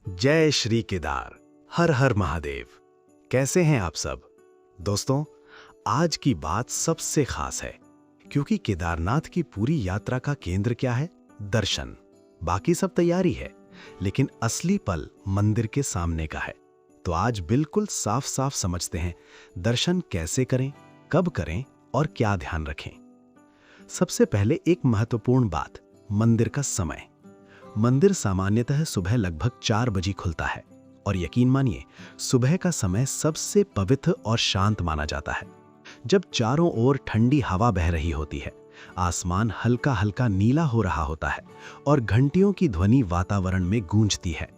जय श्री केदार। हर हर महादेव। कैसे हैं आप सब दोस्तों? आज की बात सबसे खास है क्योंकि केदारनाथ की पूरी यात्रा का केंद्र क्या है? दर्शन। बाकी सब तैयारी है, लेकिन असली पल मंदिर के सामने का है। तो आज बिल्कुल साफ साफ समझते हैं दर्शन कैसे करें, कब करें और क्या ध्यान रखें। सबसे पहले एक महत्वपूर्ण बात, मंदिर का समय। मंदिर सामान्यतः सुबह लगभग 4 बजे खुलता है और यकीन मानिए सुबह का समय सबसे पवित्र और शांत माना जाता है। जब चारों ओर ठंडी हवा बह रही होती है, आसमान हल्का हल्का नीला हो रहा होता है और घंटियों की ध्वनि वातावरण में गूंजती है,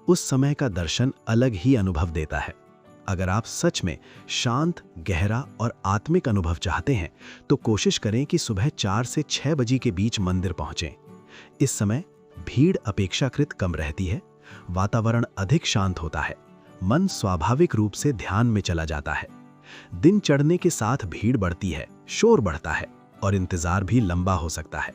उस समय का दर्शन अलग ही अनुभव देता है। अगर आप सच में शांत, गहरा और आत्मिक अनुभव चाहते हैं तो कोशिश करें कि सुबह 4 से 6 बजे के बीच मंदिर पहुंचें। इस समय भीड़ अपेक्षाकृत कम रहती है, वातावरण अधिक शांत होता है, मन स्वाभाविक रूप से ध्यान में चला जाता है। दिन चढ़ने के साथ भीड़ बढ़ती है, शोर बढ़ता है और इंतजार भी लंबा हो सकता है,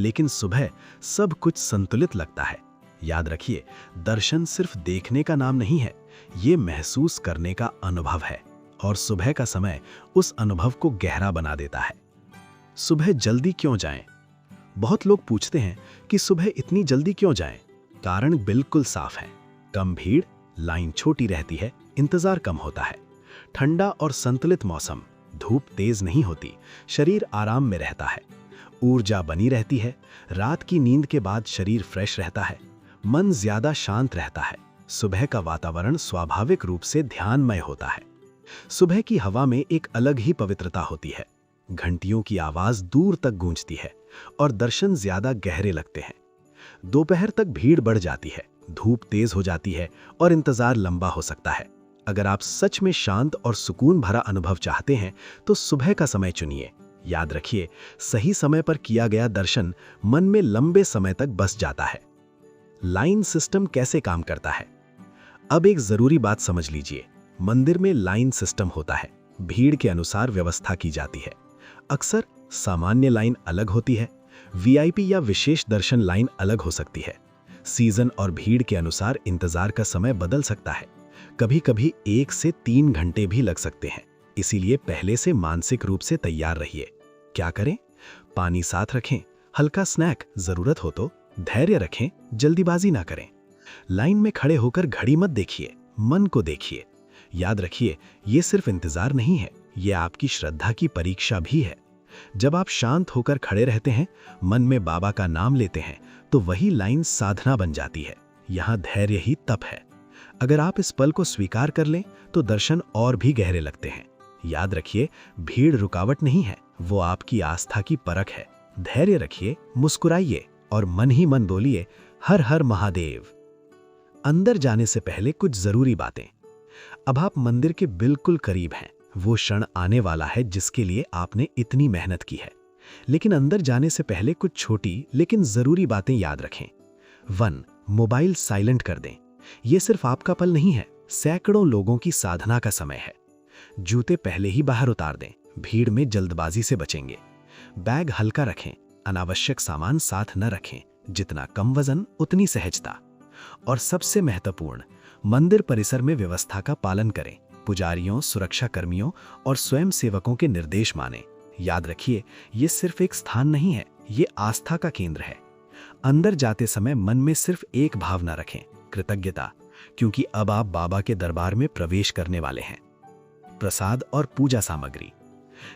लेकिन सुबह सब कुछ संतुलित लगता है। याद रखिए, दर्शन सिर्फ देखने का नाम नहीं है, ये महसूस करने का अनुभव है और सुबह का समय उस अनुभव को गहरा बना देता है। सुबह जल्दी क्यों जाएं? बहुत लोग पूछते हैं कि सुबह इतनी जल्दी क्यों जाएं? कारण बिल्कुल साफ है। कम भीड़, लाइन छोटी रहती है, इंतजार कम होता है। ठंडा और संतुलित मौसम, धूप तेज नहीं होती, शरीर आराम में रहता है, ऊर्जा बनी रहती है। रात की नींद के बाद शरीर फ्रेश रहता है, मन ज्यादा शांत रहता है। सुबह का वातावरण स्वाभाविक रूप से ध्यानमय होता है। सुबह की हवा में एक अलग ही पवित्रता होती है। घंटियों की आवाज दूर तक गूंजती है और दर्शन ज्यादा गहरे लगते हैं। दोपहर तक भीड़ बढ़ जाती है, धूप तेज हो जाती है और इंतजार लंबा हो सकता है। अगर आप सच में शांत और सुकून भरा अनुभव चाहते हैं तो सुबह का समय चुनिए। याद रखिए, सही समय पर किया गया दर्शन मन में लंबे समय तक बस जाता है। लाइन सिस्टम कैसे काम करता है? अब एक जरूरी बात समझ लीजिए। मंदिर में लाइन सिस्टम होता है, भीड़ के अनुसार व्यवस्था की जाती है। अक्सर सामान्य लाइन अलग होती है, वीआईपी या विशेष दर्शन लाइन अलग हो सकती है। सीजन और भीड़ के अनुसार इंतजार का समय बदल सकता है, कभी कभी 1 से 3 घंटे भी लग सकते हैं। इसीलिए पहले से मानसिक रूप से तैयार रहिए। क्या करें? पानी साथ रखें, हल्का स्नैक, जरूरत हो तो धैर्य रखें, जल्दीबाजी ना करें। लाइन में खड़े होकर घड़ी मत देखिए, मन को देखिए। याद रखिए, ये सिर्फ इंतजार नहीं है, ये आपकी श्रद्धा की परीक्षा भी है। जब आप शांत होकर खड़े रहते हैं, मन में बाबा का नाम लेते हैं, तो वही लाइन साधना बन जाती है। यहाँ धैर्य ही तप है। अगर आप इस पल को स्वीकार कर लें तो दर्शन और भी गहरे लगते हैं। याद रखिए, भीड़ रुकावट नहीं है, वो आपकी आस्था की परख है। धैर्य रखिए, मुस्कुराइए और मन ही मन बोलिए, हर हर महादेव। अंदर जाने से पहले कुछ जरूरी बातें। अब आप मंदिर के बिल्कुल करीब हैं। वो क्षण आने वाला है जिसके लिए आपने इतनी मेहनत की है। लेकिन अंदर जाने से पहले कुछ छोटी लेकिन जरूरी बातें याद रखें। 1. मोबाइल साइलेंट कर दें। यह सिर्फ आपका पल नहीं है, सैकड़ों लोगों की साधना का समय है। जूते पहले ही बाहर उतार दें, भीड़ में जल्दबाजी से बचेंगे। बैग हल्का रखें, अनावश्यक सामान साथ न रखें। जितना कम वजन उतनी सहजता। और सबसे महत्वपूर्ण, मंदिर परिसर में व्यवस्था का पालन करें। पुजारियों, सुरक्षा कर्मियों और स्वयं सेवकों के निर्देश माने। याद रखिए, ये सिर्फ एक स्थान नहीं है, ये आस्था का केंद्र है। अंदर जाते समय मन में सिर्फ एक भावना रखें, कृतज्ञता, क्योंकि अब आप बाबा के दरबार में प्रवेश करने वाले हैं। प्रसाद और पूजा सामग्री।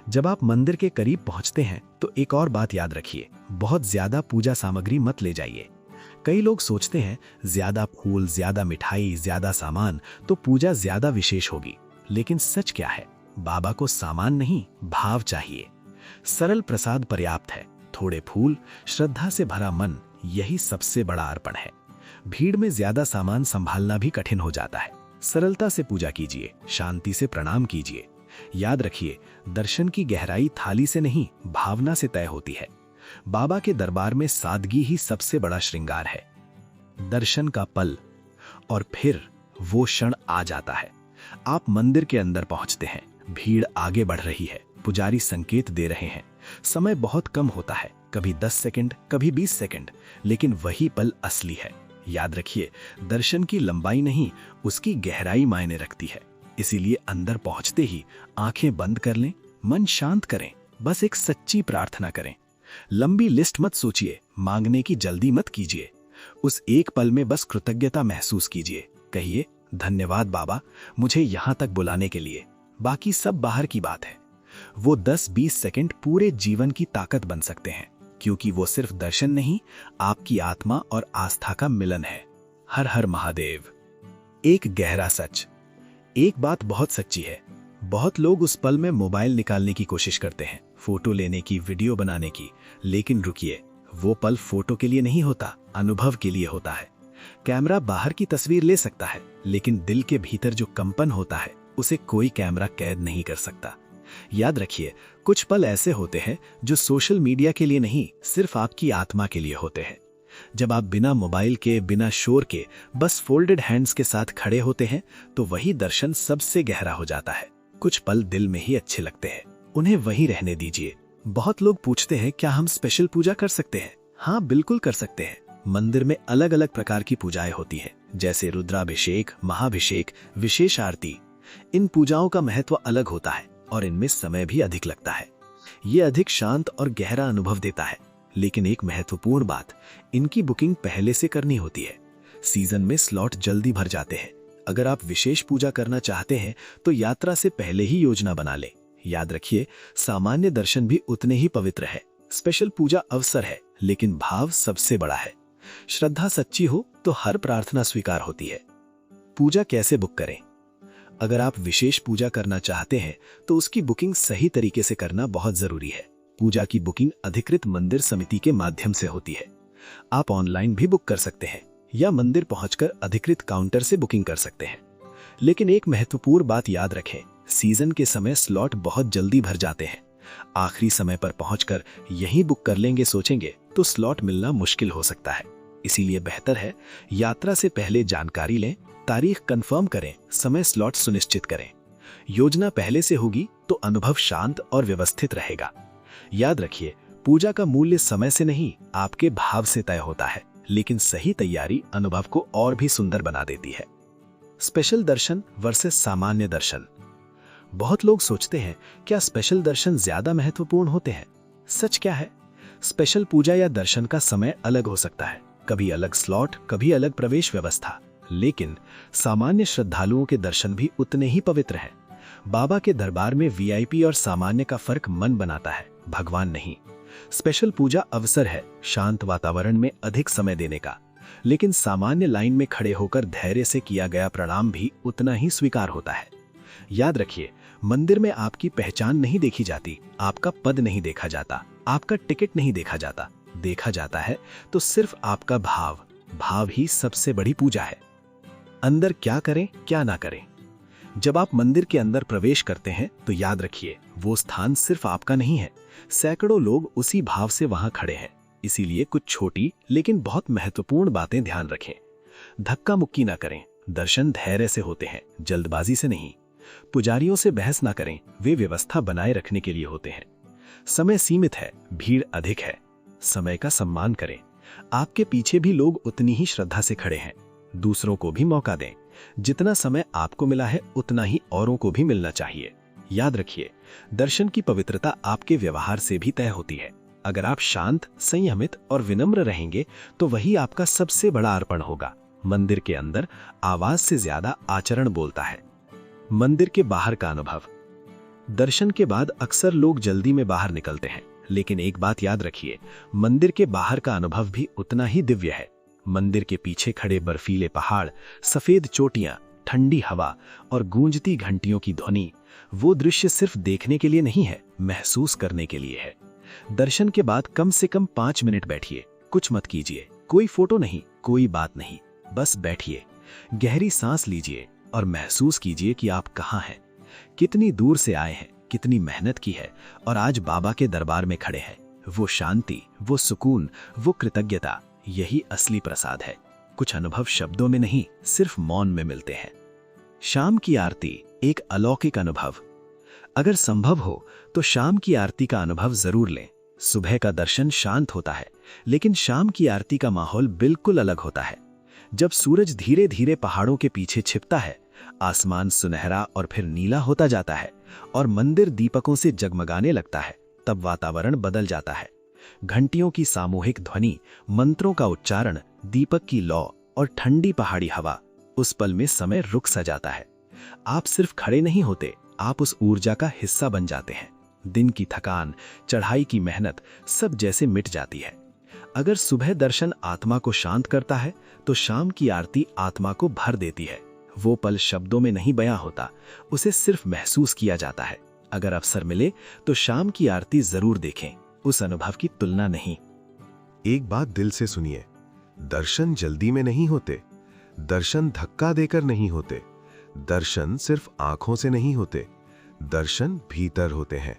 जब आप मंदिर के करीब पहुंचते हैं तो एक और बात याद रखिए, बहुत ज्यादा पूजा सामग्री मत ले जाइए। कई लोग सोचते हैं ज्यादा फूल, ज्यादा मिठाई, ज्यादा सामान तो पूजा ज्यादा विशेष होगी। लेकिन सच क्या है? बाबा को सामान नहीं, भाव चाहिए। सरल प्रसाद पर्याप्त है। थोड़े फूल, श्रद्धा से भरा मन, यही सबसे बड़ा अर्पण है। भीड़ में ज्यादा सामान संभालना भी कठिन हो जाता है। सरलता से पूजा कीजिए, शांति से प्रणाम कीजिए। याद रखिए, दर्शन की गहराई थाली से नहीं, भावना से तय होती है। बाबा के दरबार में सादगी ही सबसे बड़ा श्रृंगार है। दर्शन का पल और फिर वो क्षण आ जाता है। आप मंदिर के अंदर पहुंचते हैं, भीड़ आगे बढ़ रही है, पुजारी संकेत दे रहे हैं। समय बहुत कम होता है, कभी 10 सेकंड, कभी 20 सेकंड, लेकिन वही पल असली है। याद रखिए, दर्शन की लंबाई नहीं, उसकी गहराई मायने रखती है। इसीलिए अंदर पहुंचते ही आंखें बंद कर लें, मन शांत करें, बस एक सच्ची प्रार्थना करें। लंबी लिस्ट मत सोचिए, मांगने की जल्दी मत कीजिए। उस एक पल में बस कृतज्ञता महसूस कीजिए। कहिए, धन्यवाद बाबा, मुझे यहां तक बुलाने के लिए। बाकी सब बाहर की बात है। वो 10-20 सेकंड पूरे जीवन की ताकत बन सकते हैं, क्योंकि वो सिर्फ दर्शन नहीं, आपकी आत्मा और आस्था का मिलन है। हर हर महादेव। एक गहरा सच। एक बात बहुत सच्ची है, बहुत लोग उस पल में मोबाइल निकालने की कोशिश करते हैं, फोटो लेने की, वीडियो बनाने की। लेकिन रुकिए, वो पल फोटो के लिए नहीं होता, अनुभव के लिए होता है। कैमरा बाहर की तस्वीर ले सकता है, लेकिन दिल के भीतर जो कंपन होता है, उसे कोई कैमरा कैद नहीं कर सकता। याद रखिए, कुछ पल ऐसे होते हैं जो सोशल मीडिया के लिए नहीं, सिर्फ आपकी आत्मा के लिए होते हैं। जब आप बिना मोबाइल के, बिना शोर के, बस फोल्डेड हैंड्स के साथ खड़े होते हैं, तो वही दर्शन सबसे गहरा हो जाता है। कुछ पल दिल में ही अच्छे लगते हैं, उन्हें वहीं रहने दीजिए। बहुत लोग पूछते हैं, क्या हम स्पेशल पूजा कर सकते हैं? हाँ, बिल्कुल कर सकते हैं। मंदिर में अलग अलग प्रकार की पूजाएं होती हैं, जैसे रुद्राभिषेक, महाभिषेक, विशेष आरती। इन पूजाओं का महत्व अलग होता है और इनमें समय भी अधिक लगता है। ये अधिक शांत और गहरा अनुभव देता है। लेकिन एक महत्वपूर्ण बात, इनकी बुकिंग पहले से करनी होती है। सीजन में स्लॉट जल्दी भर जाते हैं। अगर आप विशेष पूजा करना चाहते हैं तो यात्रा से पहले ही योजना बना लें। याद रखिए, सामान्य दर्शन भी उतने ही पवित्र है। स्पेशल पूजा अवसर है, लेकिन भाव सबसे बड़ा है। श्रद्धा सच्ची हो तो हर प्रार्थना स्वीकार होती है। पूजा कैसे बुक करें? अगर आप विशेष पूजा करना चाहते हैं तो उसकी बुकिंग सही तरीके से करना बहुत जरूरी है। पूजा की बुकिंग अधिकृत मंदिर समिति के माध्यम से होती है। आप ऑनलाइन भी बुक कर सकते हैं या मंदिर पहुंचकर अधिकृत काउंटर से बुकिंग कर सकते हैं। लेकिन एक महत्वपूर्ण बात याद रखें, सीजन के समय स्लॉट बहुत जल्दी भर जाते हैं। आखिरी समय पर पहुंचकर यहीं बुक कर लेंगे सोचेंगे तो स्लॉट मिलना मुश्किल हो सकता है। इसीलिए बेहतर है यात्रा से पहले जानकारी लें, तारीख कंफर्म करें, समय स्लॉट सुनिश्चित करें। योजना पहले से होगी तो अनुभव शांत और व्यवस्थित रहेगा। याद रखिए, पूजा का मूल्य समय से नहीं, आपके भाव से तय होता है। लेकिन सही तैयारी अनुभव को और भी सुंदर बना देती है। स्पेशल दर्शन वर्सेस सामान्य दर्शन। बहुत लोग सोचते हैं, क्या स्पेशल दर्शन ज्यादा महत्वपूर्ण होते हैं? सच क्या है? स्पेशल पूजा या दर्शन का समय अलग हो सकता है, कभी अलग स्लॉट, कभी अलग प्रवेश व्यवस्था। लेकिन सामान्य श्रद्धालुओं के दर्शन भी उतने ही पवित्र हैं। बाबा के दरबार में वीआईपी और सामान्य का फर्क मन बनाता है, भगवान नहीं। स्पेशल पूजा अवसर है शांत वातावरण में अधिक समय देने का, लेकिन सामान्य लाइन में खड़े होकर धैर्य से किया गया प्रणाम भी उतना ही स्वीकार होता है। याद रखिए, मंदिर में आपकी पहचान नहीं देखी जाती, आपका पद नहीं देखा जाता, आपका टिकट नहीं देखा जाता। देखा जाता है तो सिर्फ आपका भाव। भाव ही सबसे बड़ी पूजा है। अंदर क्या करें, क्या ना करें। जब आप मंदिर के अंदर प्रवेश करते हैं तो याद रखिए, वो स्थान सिर्फ आपका नहीं है। सैकड़ों लोग उसी भाव से वहां खड़े हैं। इसीलिए कुछ छोटी लेकिन बहुत महत्वपूर्ण बातें ध्यान रखें। धक्का मुक्की ना करें। दर्शन धैर्य से होते हैं, जल्दबाजी से नहीं। पुजारियों से बहस ना करें, वे व्यवस्था बनाए रखने के लिए होते हैं। समय सीमित है, भीड़ अधिक है। समय का सम्मान करें। आपके पीछे भी लोग उतनी ही श्रद्धा से खड़े हैं। दूसरों को भी मौका दें। जितना समय आपको मिला है उतना ही औरों को भी मिलना चाहिए। याद रखिए, दर्शन की पवित्रता आपके व्यवहार से भी तय होती है। अगर आप शांत, संयमित और विनम्र रहेंगे तो वही आपका सबसे बड़ा अर्पण होगा। मंदिर के अंदर आवाज से ज्यादा आचरण बोलता है। मंदिर के बाहर का अनुभव। दर्शन के बाद अक्सर लोग जल्दी में बाहर निकलते हैं, लेकिन एक बात याद रखिए, मंदिर के बाहर का अनुभव भी उतना ही दिव्य है। मंदिर के पीछे खड़े बर्फीले पहाड़, सफेद चोटियां, ठंडी हवा और गूंजती घंटियों की ध्वनि, वो दृश्य सिर्फ देखने के लिए नहीं है, महसूस करने के लिए है। दर्शन के बाद कम से कम 5 मिनट बैठिए, कुछ मत कीजिए, कोई फोटो नहीं, कोई बात नहीं, बस बैठिए, गहरी सांस लीजिए और महसूस कीजिए कि आप कहाँ हैं, कितनी दूर से आए हैं, कितनी मेहनत की है और आज बाबा के दरबार में खड़े हैं। वो शांति, वो सुकून, वो कृतज्ञता, यही असली प्रसाद है। कुछ अनुभव शब्दों में नहीं, सिर्फ मौन में मिलते हैं। शाम की आरती एक अलौकिक अनुभव। अगर संभव हो तो शाम की आरती का अनुभव जरूर लें। सुबह का दर्शन शांत होता है, लेकिन शाम की आरती का माहौल बिल्कुल अलग होता है। जब सूरज धीरे धीरे पहाड़ों के पीछे छिपता है, आसमान सुनहरा और फिर नीला होता जाता है और मंदिर दीपकों से जगमगाने लगता है, तब वातावरण बदल जाता है। घंटियों की सामूहिक ध्वनि, मंत्रों का उच्चारण, दीपक की लौ और ठंडी पहाड़ी हवा, उस पल में समय रुक सा जाता है। आप सिर्फ खड़े नहीं होते, आप उस ऊर्जा का हिस्सा बन जाते हैं। दिन की थकान, चढ़ाई की मेहनत सब जैसे मिट जाती है। अगर सुबह दर्शन आत्मा को शांत करता है, तो शाम की आरती आत्मा को भर देती है। वो पल शब्दों में नहीं बयां होता, उसे सिर्फ महसूस किया जाता है। अगर अवसर मिले तो शाम की आरती जरूर देखें, उस अनुभव की तुलना नहीं। एक बात दिल से सुनिए, दर्शन जल्दी में नहीं होते, दर्शन धक्का देकर नहीं होते, दर्शन सिर्फ आंखों से नहीं होते, दर्शन भीतर होते हैं।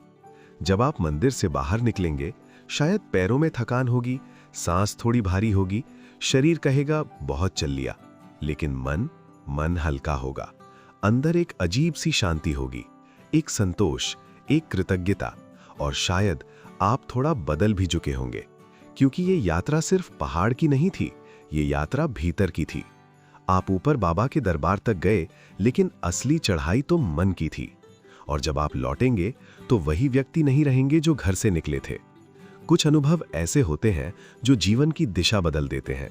जब आप मंदिर से बाहर निकलेंगे, शायद पैरों में थकान होगी, सांस थोड़ी भारी होगी, शरीर कहेगा बहुत चल लिया, लेकिन मन हल्का होगा। अंदर एक अजीब सी शांति होगी, एक संतोष, एक कृतज्ञता, और शायद आप थोड़ा बदल भी चुके होंगे, क्योंकि ये यात्रा सिर्फ पहाड़ की नहीं थी, ये यात्रा भीतर की थी। आप ऊपर बाबा के दरबार तक गए, लेकिन असली चढ़ाई तो मन की थी। और जब आप लौटेंगे तो वही व्यक्ति नहीं रहेंगे जो घर से निकले थे। कुछ अनुभव ऐसे होते हैं जो जीवन की दिशा बदल देते हैं।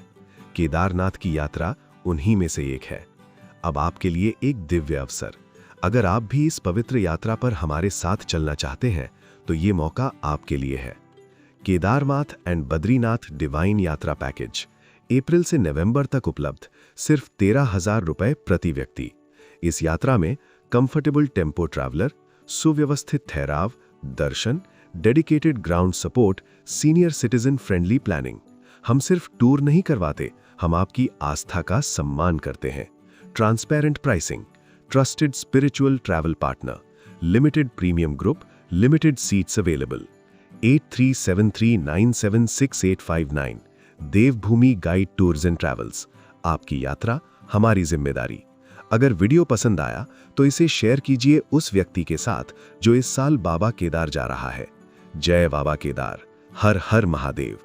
केदारनाथ की यात्रा उन्हीं में से एक है। अब आपके लिए एक दिव्य अवसर। अगर आप भी इस पवित्र यात्रा पर हमारे साथ चलना चाहते हैं, तो ये मौका आपके लिए है। केदारनाथ एंड बद्रीनाथ डिवाइन यात्रा पैकेज अप्रैल से नवंबर तक उपलब्ध, सिर्फ 13,000 रुपए प्रति व्यक्ति। इस यात्रा में कंफर्टेबल टेम्पो ट्रैवलर, सुव्यवस्थित ठहराव, दर्शन, dedicated ground support, senior citizen friendly planning. हम सिर्फ टूर नहीं करवाते, हम आपकी आस्था का सम्मान करते हैं। Transparent pricing, trusted spiritual travel partner, limited premium group, limited seats available. 8373976859। Devbhoomi guide tours and travels. आपकी यात्रा हमारी जिम्मेदारी। अगर वीडियो पसंद आया तो इसे शेयर कीजिए उस व्यक्ति के साथ जो इस साल बाबा केदार जा रहा है। जय बाबा केदार, हर हर महादेव।